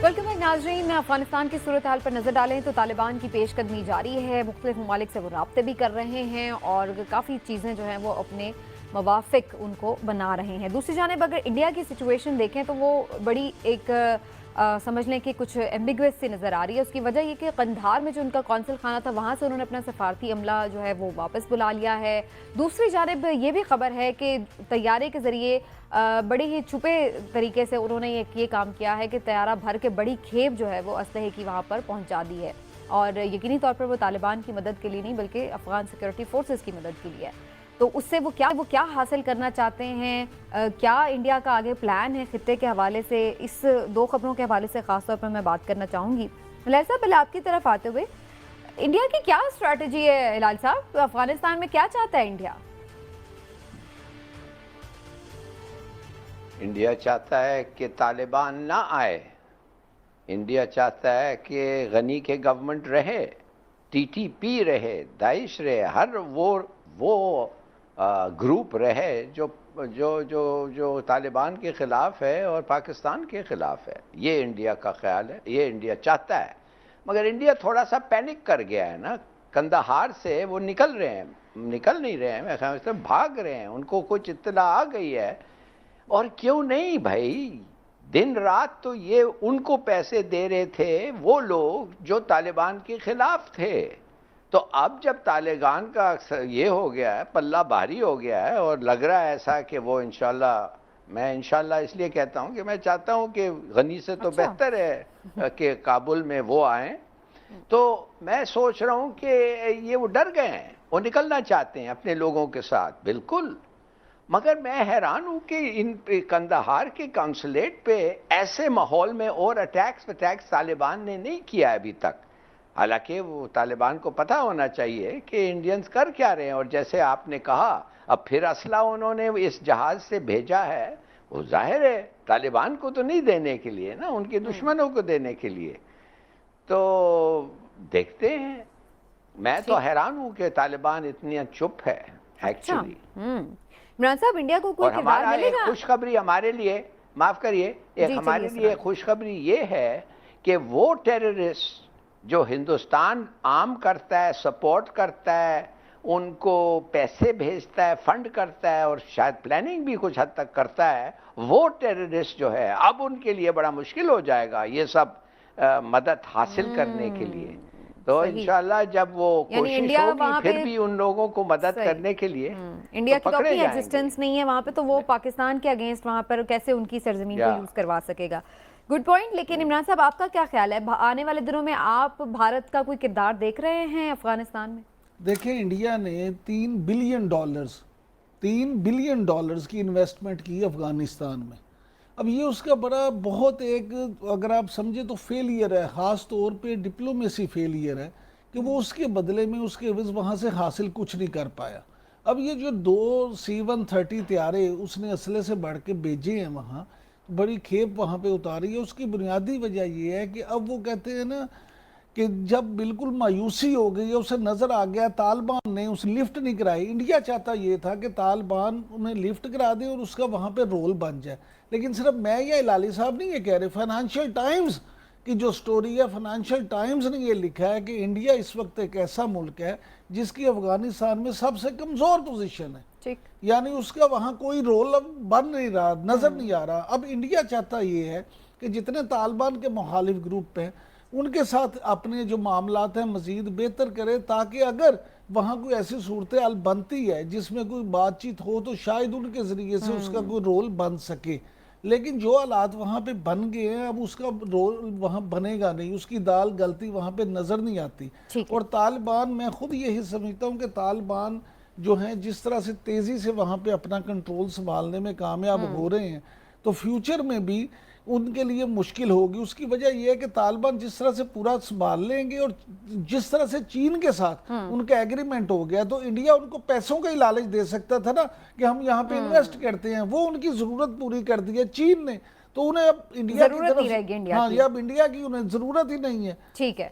Welcome back नाजरीन। अफगानिस्तान की सूरत हाल पर नजर डालें तो तालिबान की पेशकदमी जारी है। मुख्तलिफ ममालिक से वो राब्ते भी कर रहे हैं और काफ़ी चीज़ें जो हैं वो अपने मवाफिक उनको बना रहे हैं। दूसरी जानिब अगर इंडिया की सिचुएशन देखें तो वो बड़ी एक समझ लें कि कुछ एम्बिगुअस सी नज़र आ रही है। उसकी वजह ये कि कंधार में जो उनका कौंसल खाना था वहाँ से उन्होंने अपना सफारती अमला जो है वो वापस बुला लिया है। दूसरी जानिब ये भी खबर है कि तैयारे के ज़रिए बड़े ही छुपे तरीके से उन्होंने ये काम किया है कि तैयारा भर के बड़ी खेप जो है वो असलहे की वहाँ पर पहुँचा दी है और यकीनी तौर पर वो तालिबान की मदद के लिए नहीं बल्कि अफगान सिक्योरिटी फोर्सेस की मदद के लिए है। तो उससे वो क्या हासिल करना चाहते हैं, क्या इंडिया का आगे प्लान है खित्ते के हवाले से, इस दो खबरों के हवाले से ख़ास तौर पर मैं बात करना चाहूँगी। हिलाल साहब, पहले आपकी तरफ आते हुए इंडिया की क्या स्ट्रैटेजी है? हिलाल साहब, तो अफगानिस्तान में क्या चाहता है इंडिया? इंडिया चाहता है कि तालिबान ना आए। इंडिया चाहता है कि गनी के गवर्नमेंट रहे, टीटीपी रहे, दाइश रहे, हर वो ग्रुप रहे जो जो जो जो तालिबान के ख़िलाफ़ है और पाकिस्तान के ख़िलाफ़ है। ये इंडिया का ख्याल है, ये इंडिया चाहता है। मगर इंडिया थोड़ा सा पैनिक कर गया है ना। कंदाहार से वो निकल नहीं रहे हैं, मैं ख्याल से भाग रहे हैं। उनको कुछ इत्तला आ गई है। और क्यों नहीं भाई, दिन रात तो ये उनको पैसे दे रहे थे वो लोग जो तालिबान के खिलाफ थे। तो अब जब तालिबान का ये हो गया है, पल्ला भारी हो गया है और लग रहा है ऐसा कि वो इंशाल्लाह, मैं इंशाल्लाह इसलिए कहता हूँ कि मैं चाहता हूँ कि गनी से तो बेहतर है कि काबुल में वो आए। तो मैं सोच रहा हूँ कि ये वो डर गए हैं, वो निकलना चाहते हैं अपने लोगों के साथ, बिल्कुल। मगर मैं हैरान हूँ कि इन कंदाहार के काउंसलेट पे ऐसे माहौल में और अटैक्स तालिबान ने नहीं किया अभी तक। हालांकि वो तालिबान को पता होना चाहिए कि इंडियंस कर क्या रहे हैं। और जैसे आपने कहा, अब फिर असला उन्होंने इस जहाज से भेजा है, वो जाहिर है तालिबान को तो नहीं देने के लिए ना, उनके दुश्मनों को देने के लिए। तो देखते हैं। मैं तो हैरान हूँ कि तालिबान इतनी चुप है एक्चुअली। इमरान साहब, इंडिया को कोई किरदार मिलेगा? खुशखबरी हमारे लिए, माफ करिए, एक हमारे लिए खुशखबरी ये है कि वो टेररिस्ट जो हिंदुस्तान आर्म करता है, सपोर्ट करता है, उनको पैसे भेजता है, फंड करता है और शायद प्लानिंग भी कुछ हद तक करता है, वो टेररिस्ट जो है अब उनके लिए बड़ा मुश्किल हो जाएगा ये सब मदद हासिल करने के लिए। तो इंशाल्लाह जब वो कोशिश होगी फिर भी उन लोगों को मदद करने के लिए, इंडिया की तो अपनी एग्जिस्टेंस नहीं है वहाँ पे, तो वो पाकिस्तान के अगेंस्ट वहाँ पर कैसे उनकी सरजमीन को यूज करवा सकेगा? Good point. लेकिन इमरान साहब, आपका क्या ख्याल है, आने वाले दिनों में आप भारत का कोई किरदार देख रहे हैं अफगानिस्तान में? देखिए, इंडिया ने $3 बिलियन की इन्वेस्टमेंट की अफगानिस्तान में। अब ये उसका बड़ा बहुत एक, अगर आप समझे तो फेलियर है, ख़ास तौर पे डिप्लोमेसी फेलियर है कि वो उसके बदले में उसके एवज वहाँ से हासिल कुछ नहीं कर पाया। अब ये जो 2 C-130 तैयारे उसने असले से बढ़ के भेजे हैं वहाँ, बड़ी खेप वहाँ पे उतारी है, उसकी बुनियादी वजह ये है कि अब वो कहते हैं ना कि जब बिल्कुल मायूसी हो गई है, उसे नज़र आ गया तालिबान ने उस लिफ्ट नहीं कराई। इंडिया चाहता ये था कि तालिबान उन्हें लिफ्ट करा दे और उसका वहाँ पे रोल बन जाए। लेकिन सिर्फ मैं या हिलाली साहब नहीं ये कह रहे, फाइनेंशियल टाइम्स की जो स्टोरी है, फाइनेंशियल टाइम्स ने ये लिखा है कि इंडिया इस वक्त एक ऐसा मुल्क है जिसकी अफगानिस्तान में सबसे कमज़ोर पोजीशन है, यानी उसका वहाँ कोई रोल अब बन नहीं रहा, नज़र नहीं आ रहा। अब इंडिया चाहता ये है कि जितने तालिबान के मुखालिफ ग्रुप हैं उनके साथ अपने जो मामलात हैं मज़ीद बेहतर करे, ताकि अगर वहाँ कोई ऐसी सूरत हाल बनती है जिसमें कोई बातचीत हो तो शायद उनके ज़रिए से उसका कोई रोल बन सके। लेकिन जो हालात वहाँ पे बन गए हैं, अब उसका रोल वहाँ बनेगा नहीं, उसकी दाल गलती वहाँ पे नज़र नहीं आती। और तालिबान, मैं खुद यही समझता हूँ कि तालिबान जो हैं जिस तरह से तेज़ी से वहाँ पे अपना कंट्रोल संभालने में कामयाब हो रहे हैं, तो फ्यूचर में भी उनके लिए मुश्किल होगी। उसकी वजह यह है कि तालिबान जिस तरह से पूरा संभाल लेंगे और जिस तरह से चीन के साथ उनका एग्रीमेंट हो गया, तो इंडिया उनको पैसों का ही लालच दे सकता था ना कि हम यहाँ पे इन्वेस्ट करते हैं। वो उनकी जरूरत पूरी कर दी है चीन ने, तो उन्हें अब इंडिया की तरफ, हाँ, अब इंडिया की उन्हें जरूरत ही नहीं है। ठीक है।